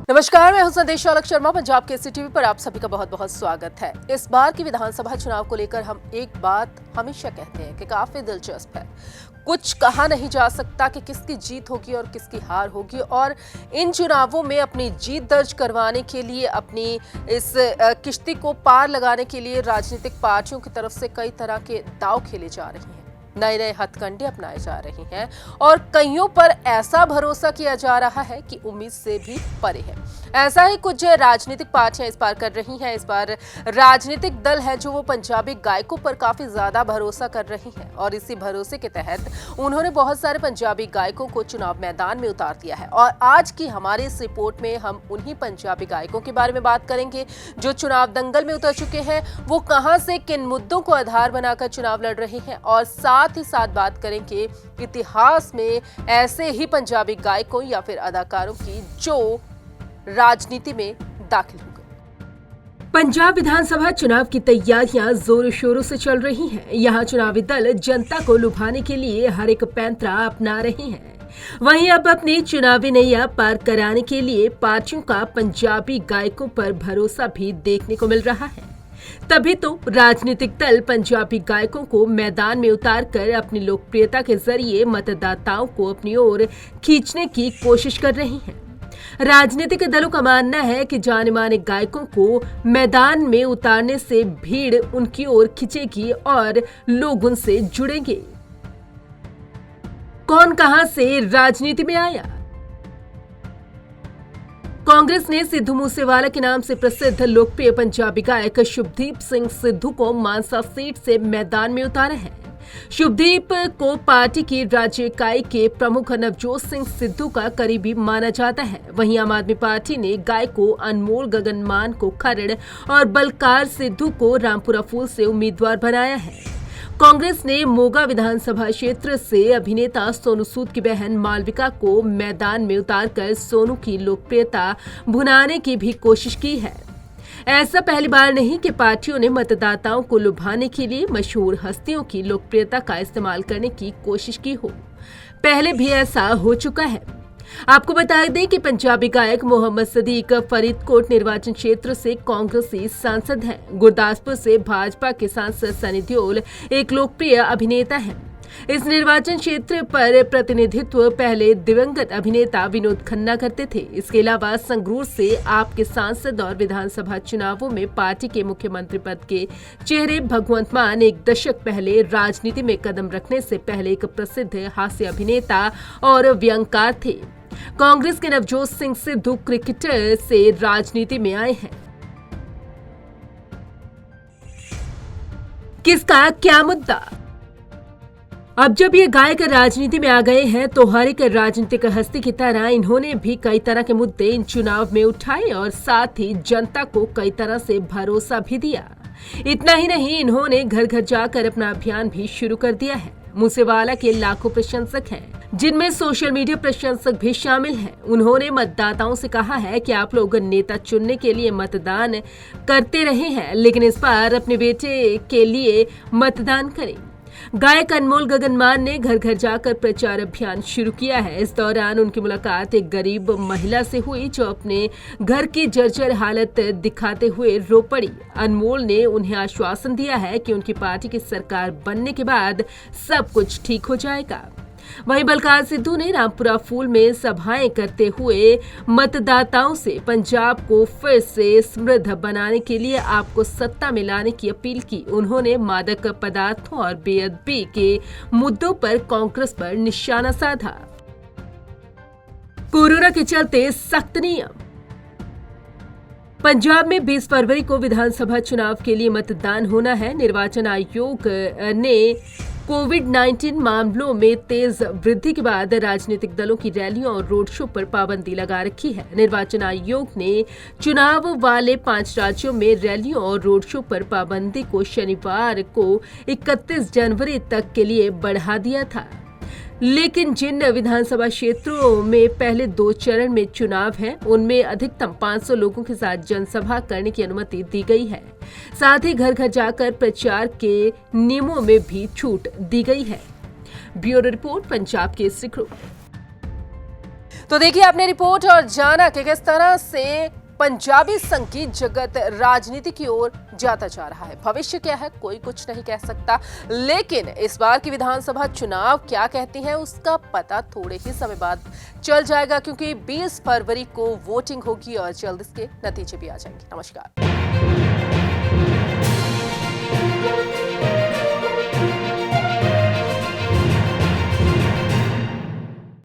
नमस्कार, मैं हूं संदेश अलग शर्मा। पंजाब केसरी टीवी पर आप सभी का बहुत बहुत स्वागत है। इस बार की विधानसभा चुनाव को लेकर हम एक बात हमेशा कहते हैं कि काफी दिलचस्प है। कुछ कहा नहीं जा सकता कि किसकी जीत होगी और किसकी हार होगी, और इन चुनावों में अपनी जीत दर्ज करवाने के लिए, अपनी इस किश्ती को पार लगाने के लिए राजनीतिक पार्टियों की तरफ से कई तरह के दांव खेले जा रहे हैं, नए नए हथकंडे अपनाए जा रहे हैं और कईयों पर ऐसा भरोसा किया जा रहा है कि उम्मीद से भी परे है। ऐसा ही कुछ राजनीतिक पार्टियां इस बार कर रही हैं। इस बार राजनीतिक दल है जो वो पंजाबी गायकों पर काफी ज्यादा भरोसा कर रही हैं और इसी भरोसे के तहत उन्होंने बहुत सारे पंजाबी गायकों को चुनाव मैदान में उतार दिया है। और आज की हमारी इस रिपोर्ट में हम उन्हीं पंजाबी गायकों के बारे में बात करेंगे जो चुनाव दंगल में उतर चुके हैं। वो कहां से किन मुद्दों को आधार बनाकर चुनाव लड़ रहे हैं, और साथ ही साथ बात करेंगे इतिहास में ऐसे ही पंजाबी गायकों या फिर अदाकारों की जो राजनीति में दाखिल हो गए। पंजाब विधानसभा चुनाव की तैयारियां जोरों शोरों से चल रही हैं। यहाँ चुनावी दल जनता को लुभाने के लिए हर एक पैंतरा अपना रहे हैं। वहीं अब अपनी चुनावी नैया पार कराने के लिए पार्टियों का पंजाबी गायकों पर भरोसा भी देखने को मिल रहा है। तभी तो राजनीतिक दल पंजाबी गायकों को मैदान में उतारकर अपनी लोकप्रियता के जरिए मतदाताओं को अपनी ओर खींचने की कोशिश कर रही हैं। राजनीतिक दलों का मानना है कि जाने माने गायकों को मैदान में उतारने से भीड़ उनकी ओर खिंचेगी और लोग उनसे जुड़ेंगे। कौन कहां से राजनीति में आया? कांग्रेस ने सिद्धू मूसेवाला के नाम से प्रसिद्ध लोकप्रिय पंजाबी गायक शुभदीप सिंह सिद्धू को मानसा सीट से मैदान में उतारा है। शुभदीप को पार्टी की राज्य इकाई के प्रमुख नवजोत सिंह सिद्धू का करीबी माना जाता है। वहीं आम आदमी पार्टी ने गायकों अनमोल गगनमान को खरड़ और बलकार सिद्धू को रामपुरा फूल से उम्मीदवार बनाया है। कांग्रेस ने मोगा विधानसभा क्षेत्र से अभिनेता सोनू सूद की बहन मालविका को मैदान में उतारकर सोनू की लोकप्रियता भुनाने की भी कोशिश की है। ऐसा पहली बार नहीं कि पार्टियों ने मतदाताओं को लुभाने के लिए मशहूर हस्तियों की लोकप्रियता का इस्तेमाल करने की कोशिश की हो। पहले भी ऐसा हो चुका है। आपको बता दें कि पंजाबी गायक मोहम्मद सदीक फरीदकोट निर्वाचन क्षेत्र से कांग्रेसी सांसद हैं। गुरदासपुर से भाजपा के सांसद सनी देओल एक लोकप्रिय अभिनेता हैं। इस निर्वाचन क्षेत्र पर प्रतिनिधित्व पहले दिवंगत अभिनेता विनोद खन्ना करते थे। इसके अलावा संगरूर से आप के सांसद और विधानसभा चुनावों में पार्टी के मुख्यमंत्री पद के चेहरे भगवंत मान एक दशक पहले राजनीति में कदम रखने से पहले एक प्रसिद्ध हास्य अभिनेता और व्यंगकार थे। कांग्रेस के नवजोत सिंह सिद्धू क्रिकेटर से राजनीति में आए हैं। किसका क्या मुद्दा? अब जब ये गायक राजनीति में आ गए हैं तो हर एक राजनीतिक हस्ती की तरह इन्होंने भी कई तरह के मुद्दे इन चुनाव में उठाए और साथ ही जनता को कई तरह से भरोसा भी दिया। इतना ही नहीं, इन्होंने घर घर जाकर अपना अभियान भी शुरू कर दिया है। मूसेवाला के लाखों प्रशंसक हैं, जिनमें सोशल मीडिया प्रशंसक भी शामिल हैं। उन्होंने मतदाताओं से कहा है कि आप लोग नेता चुनने के लिए मतदान करते रहे हैं, लेकिन इस बार अपने बेटे के लिए मतदान करें। गायक अनमोल गगनमान ने घर घर जाकर प्रचार अभियान शुरू किया है। इस दौरान उनकी मुलाकात एक गरीब महिला से हुई जो अपने घर की जर्जर हालत दिखाते हुए रो पड़ी। अनमोल ने उन्हें आश्वासन दिया है कि उनकी पार्टी की सरकार बनने के बाद सब कुछ ठीक हो जाएगा। वहीं बलकार सिद्धू ने रामपुरा फूल में सभाएं करते हुए मतदाताओं से पंजाब को फिर से समृद्ध बनाने के लिए आपको सत्ता में लाने की अपील की। उन्होंने मादक पदार्थों और बेअदबी के मुद्दों पर कांग्रेस पर निशाना साधा। कोरोना के चलते सख्त नियम। पंजाब में 20 फरवरी को विधानसभा चुनाव के लिए मतदान होना है। निर्वाचन आयोग ने कोविड-19 मामलों में तेज वृद्धि के बाद राजनीतिक दलों की रैलियों और रोड शो पर पाबंदी लगा रखी है। निर्वाचन आयोग ने चुनाव वाले 5 राज्यों में रैलियों और रोड शो पर पाबंदी को शनिवार को 31 जनवरी तक के लिए बढ़ा दिया था। लेकिन जिन विधानसभा क्षेत्रों में पहले 2 चरण में चुनाव है, उनमें अधिकतम 500 लोगों के साथ जनसभा करने की अनुमति दी गई है। साथ ही घर घर जाकर प्रचार के नियमों में भी छूट दी गई है। Bureau report, Punjab Kesari group. तो देखिए आपने रिपोर्ट और जाना कि किस तरह से पंजाबी संगीत जगत राजनीति की ओर जाता जा रहा है। भविष्य क्या है कोई कुछ नहीं कह सकता, लेकिन इस बार की विधानसभा चुनाव क्या कहती हैं उसका पता थोड़े ही समय बाद चल जाएगा, क्योंकि 20 फरवरी को वोटिंग होगी और जल्द इसके नतीजे भी आ जाएंगे। नमस्कार।